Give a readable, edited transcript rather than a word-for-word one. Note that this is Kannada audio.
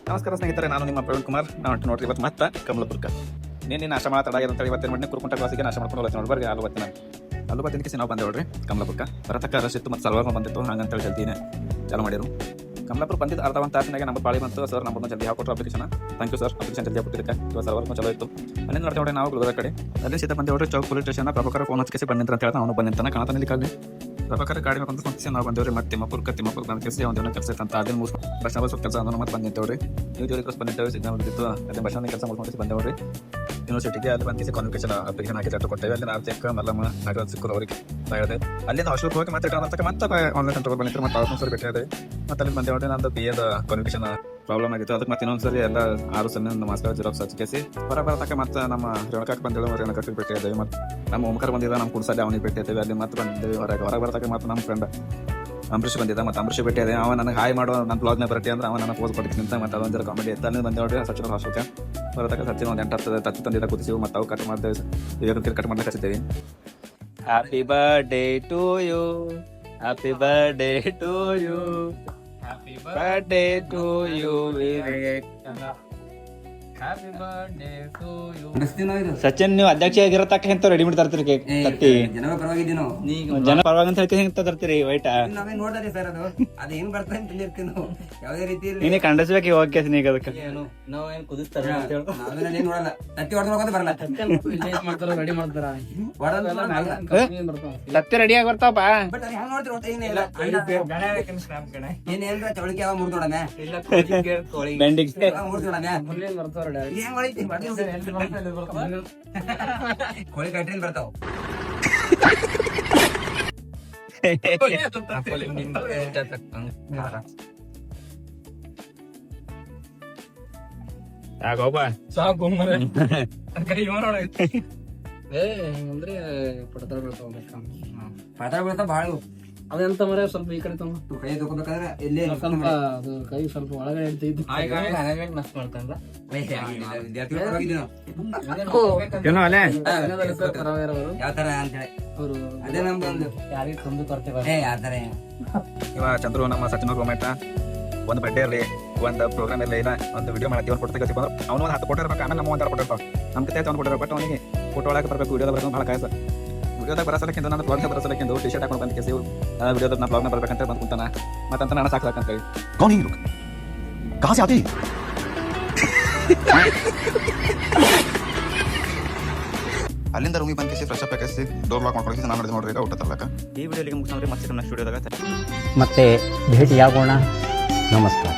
ನಮಸ್ಕಾರ ಸ್ನೇಹಿತರೆ, ನಾನು ನಿಮ್ಮ ಪ್ರವೀಣ್ ಕುಮಾರ್. ನಾನು ನೋಡ್ರಿ ಇವತ್ತು ಮತ್ತೆ ಕಮಲಪುರಕ್ಕೆ ನೀನು ನಾಶ ಮಾಡತ್ತಡ ಅಂತೇಳಿ ಇವತ್ತಿನ ಮಟ್ಟಿನ ಕುರುಕುಂಟ ಕ್ಲಾಸಿಗೆ ನಾಶ ಮಾಡ್ಕೊಂಡು ಹೋಗ್ತೀನಿ ನೋಡಿ. ಬರ್ರಿ ಅಲ್ಲೂ ಬತ್ತಿನ ನಾವು ಬಂದೆ ನೋಡ್ರಿ ಕಮಲಪುರಕ್ಕೆ. ಬರತಕ್ಕ ರಶ್ ಇತ್ತು ಮತ್ತು ಸರ್ವರ್ ಬಂದಿತ್ತು, ಹಂಗಂತೇಳಿ ಜಲ್ದಿನೇ ಚಾಲು ಮಾಡಿರು. ಕಮಲಾಪುರ ಬಂದಿದ್ದು ಅರ್ಧ ಒಂದು ತಾಸಿನಾಗೆ ನಮ್ಮ ಪಾಳಿ ಬಂತು. ಸರ್ ನಮ್ಮನ್ನು ಜಲ್ದಿ ಹಾಕೊಟ್ರು application. Thank you sir, application ಜಲ್ದಿ ಹಾಕೊಟ್ಟಿದ್ದಕ್ಕೆ. ಇವತ್ತು ಸರ್ವರ್ ಚಲೋ ಇತ್ತು. ಅಲ್ಲಿಂದ ನೋಡ್ತಾ ನೋಡಿ ನಾವು ಗುಲ್ಬರ್ಗ ಕಡೆ ಅಲ್ಲಿ ಸೀದಾ ಬಂದೆ ನೋಡ್ರಿ. Chowk police station Prabhakar phone ಹಚ್ಚಿಸಿ ಬಂದಿದ್ರು ಅಂತ ಹೇಳಿ ನಾವು ಬಂದಿರ್ತಾನೆ ಕಾಣತಾನೆ ಕಾಲಿ ಪ್ರಭಾಕರ್ ಗಾಡಿ ಮೇಲೆ ಬಂದು ನಾವು ಬಂದೇವ್ರಿ. ಮತ್ತೆ ತಿಮ್ಮಪುರ ಬಂದ ಕೆಲಸ ಒಂದು ಕೆಲಸ ಇತ್ತು ಅಂತ ಅದನ್ನು ಮುಗಿಸ್ ಬಸ್ ಸ್ವಲ್ಪ ಕೆಲಸ ಅದನ್ನು ಮತ್ತೆ ಬಂದಿದ್ದೇವ್ರಿ. ನೀವು ಜೋಡಿ ಕ್ರಾಸ್ ಬಂದಿದ್ದೇವೆ, ಸಿಗ್ನಲ್ ಬಿದ್ದಿತ್ತು. ಅದೇ ಬಸ್ ಕೆಲಸ ಮುಗಿಸಿ ಬಂದೇವ್ರಿ ಯೂನಿವರ್ಸಿಟಿಗೆ. ಅಲ್ಲಿ ಬಂದು ಕಾನ್ವಿಕೇಶನ್ ಅಪ್ಲಿಕೇಶನ್ ಹಾಕಿ ಲೆಟರ್ ಕೊಟ್ಟೇವೆ. ಅಲ್ಲಿ ಆರ್ಚೆಕ್ ಮಲ್ಲಮ್ಮ ನಾಗರಾಜ್ ಸಿಕ್ಕರು ಅವ್ರಿಗೆ ಹೇಳಿದೆ. ಅಲ್ಲಿಂದ ಹಾಸ್ಟೆಲ್ಗೆ ಹೋಗಿ ಮತ್ತೆ ಮತ್ತೆ ಆನ್ಲೈನ್ ಸೆಂಟರ್ ಬಂದಿತ್ತು. ಮತ್ತೆ ಅವ್ರ ಸರಿ ಭೇಟಿ ಇದೆ. ಮತ್ತೆ ಅಲ್ಲಿ ಬಂದೆ ನೋಡಿ ನಂದು BA ಕಾನ್ವಿಕೇಶನ್ ಪ್ರಾಬ್ಲಮ್ ಆಗಿತ್ತು. ಅದಕ್ಕೆ ಮತ್ತೆ ಇನ್ನೊಂದ್ಸರಿ ಎಲ್ಲ 6 ಸಲ ಮಾಸ್ಕರ್ ಜಿರಾಕ್ಸ್ ಹಚ್ಚಿಸಿ ಬರತಕ್ಕ ಮತ್ತೆ ನಮ್ಮ ರೇಣುಕಾಕ್ ಬಂದೇಳು. ರೇಣುಕಾಕ್ ಭೇಟಿ ಇದ್ದೇವೆ. ಮತ್ತೆ ನಮ್ಮ ಓಂಕಾರ ಬಂದಿದ್ದ, ನಮ್ಮ ಕುಡ್ಸಲ್ಲಿ ಅವನಿಗೆ ಭೇಟಿ ಇದ್ದೇವೆ. ಅಲ್ಲಿ ಮತ್ತೆ ಬಂದಿದ್ದೇವೆ. ಹೊರಗೆ ಬರತಕ್ಕ ಮತ್ತೆ ನಮ್ಮ ಫ್ರೆಂಡ್ ಅಂಬರೀಷ್ ಬಂದಿದ್ದ. ಮತ್ತೆ ಅಂಬರೀಷ್ ಭೇಟಿ ಇದೆ. ಅವ ನನಗೆ ಹಾಯ್ ಮಾಡೋ ನನ್ನ ಬ್ಲಾಗ್ನ ಬರಟಿ ಅಂದ್ರೆ ಅವ ನನಗೆ ಪೋಸ್ ಕೊಡ್ತೀನಿ ಅಂತ. ಮತ್ತೆ ಅದೊಂದು ಕಾಮಿಡಿ ಇತ್ತು. ಅಲ್ಲಿ ಬಂದೆ ನೋಡಿ ಸಚಿನ್ ಹಾಸ್ಟೆಲ್ಗೆ ಬರತಕ್ಕ ಸಚಿನ್ ಒಂದು 8 ತತ್ತಿ ತಂದಿದ್ದ ಕೂತಿಸಿವು. ಮತ್ತೆ ಅವು ಕಟ್ ಮಾಡ್ತೇವೆ. ಇವಾಗ ಕಟ್ ಮಾಡ್ಲಿಕ್ಕೆ ಹಚ್ಚಿದ್ದೇವೆ. Happy birthday to you, happy birthday to you, happy birthday to you Vivek, happy birthday to you. Sachin, ನೀವು ಅಧ್ಯಕ್ಷ ಆಗಿರತಕ್ಕ ಎಂತ ರೆಡಿಮೇಡ್ ತರ್ತೀರಿ ಕೇಕ್ ತತ್ತಿ? ಜನ ಪರವಾಗಿದ್ದೀನೋ ಜನ ಪರವಾಗಿ ಅಂತ ಹೇಳಿ ಎಂತ ತರ್ತೀರಿ ವೈಟ? ನಾವೇ ನೋಡ್ತಾರೆ ಸರ್, ಅದು ಏನ್ ಬರ್ತದೆ ಅಂತ ತಿಳಿರ್ತೀವಿ ನಾವು. ಯಾವುದೇ ರೀತಿಯಲ್ಲಿ ನೀನೇ ಕಂಡಿಸ್ಬೇಕು ಓಕೆ ನೀಗ ಅದಕ್ಕೆ. ನಾವೇನ್ ಕುದಿಸ್ತಾರೆ ನಾವೇನ್ ನೋಡಲ್ಲ. ತತ್ತಿ ಹೊಡೆದ್ ಬರ್ಲ್ಲ. ರೆಡಿ ಮಾಡ್ತಾರ ತತ್ತಿ ರೆಡಿ ಆಗಿ ಬರ್ತಾವಪ್ಪ. ಬಟ್ ಅದು ಹೆಂಗ್ ನೋಡ್ತೀರಿ ಒಟ್ಟು ಏನಿಲ್ಲ. ಏನ್ ಹೇಳ್ರ ಚೌಳಿಕೆ ಯಾವ ಮುರ್ದು ನೋಡನೆ ಬೆಂಡಿಂಗ್ ಮುರ್ದು ನೋಡನೆ ಹೆಂಗ್ ಹೊಡಿತಿ ಕೋಳಿ ಕಟ್ರಿನ್ ಬರ್ತಾವ. ಯಾಕೋಪ ಸಾಕು ಅಂದ್ರೆ ಪಡತಾಳ ಬರ್ತಾವ. ಪಾತ್ರ ಬರ್ತಾವ ಭಾಳ. ಅದೆಂತ ಮರ ಸ್ವಲ್ಪ ಈ ಕಡೆ ತಮ್ಮ ಕೈ ತಗೋಬೇಕಾದ್ರೆ ಎಲ್ಲೇ ಸ್ವಲ್ಪ ಅದು ಕೈ ಸ್ವಲ್ಪ ಒಳಗಡೆ ಇಡ್ತಿದ್ದು ನಷ್ಟ ಮಾಡ್ತಾನಲ್ಲ. ವಿದ್ಯಾರ್ಥಿಗಳು ಪರವಾಗಿದ್ದೀವಿ ನಾವು. ಏನೋ ಅಲ್ಲೇ ಯಾವ ತರ ಅಂತೇಳಿ ಅವರು ಅದೇ ನಮ್ದೊಂದು ಯಾರಿಗೆ ತಂದು ತರ್ತೇವೆ. ಯಾವ ತರ ಇವ ಚಂದ್ರು ನಮ್ಮ ಸಚಿನ್ ಗೋಮೆಟ ಒಂದು ಬಡ್ಡೆ ಇರಲಿ, ಒಂದು ಪ್ರೋಗ್ರಾಮ್ ಇರಲಿ, ಇಲ್ಲ ಒಂದು ವಿಡಿಯೋ ಮಾಡ್ತೀವಿ, ಒಂದು ಫೋಟೋ ತೆಗಿತೀವಿ ಅಂದ್ರೆ ಅವನು 10 ಫೋಟೋ ಇರ್ಬೇಕು. ಆಮೇಲೆ ನಮ್ಮ 1 ಫೋಟೋ ಇರ್ತಾವೆ. ನಮ್ಮ ಕತೆ ಅವ್ನು ಫೋಟೋ ಇರ್ಬೇಕು. ಅವನಿಗೆ ಫೋಟೋ ಒಳಗೆ ಬರಬೇಕು, ವಿಡಿಯೋದಾಗ ಬರಬೇಕು. ಭಾಳ ಕಾಯಸ ವಿಡಿಯೋದಾಗ ಬರಸಲಕ್ಕಿಂತ ನನ್ನ ಬ್ಲಾಗ್ನ ಬರಸಲಕ್ಕಿಂತ ಟಿ ಶರ್ಟ್ ಹಾಕೊಂಡು ಬಂದು ಕೇಸಿ ವಿಡಿಯೋದಾಗ ನಾನು ಬ್ಲಾಗ್ನ ಬರ್ಬೇಕಂತ ಬಂದು ಕುಂತಾನ. ಮತ್ತಂತ ನಾನು ಸಾಕಂತ ಹೇಳಿ कौन है ये लोग? कहाँ से आते हैं? ಅಲ್ಲಿಂದ ರೂಮಿಗೆ ಬಂದು ಕೇಸಿ ಫ್ರೆಶ್ ಅಪ್ ಹಾಕಿಸಿ ಡೋರ್ ಲಾಕ್ ಮಾಡ್ಕೊಂಡು ನಾನು ಮಾಡಿದೆ ನೋಡ್ರಿ ಊಟ ತರ್ಲಕ್ಕ. ಈ ವಿಡಿಯೋಲಿಗೆ ಮುಗಿಸ್ಕೊಂಡ್ರೆ ಮತ್ತೆ ನೆಕ್ಸ್ಟ್ ವಿಡಿಯೋದಾಗ ಮತ್ತೆ ಭೇಟಿಯಾಗೋಣ. ನಮಸ್ಕಾರ.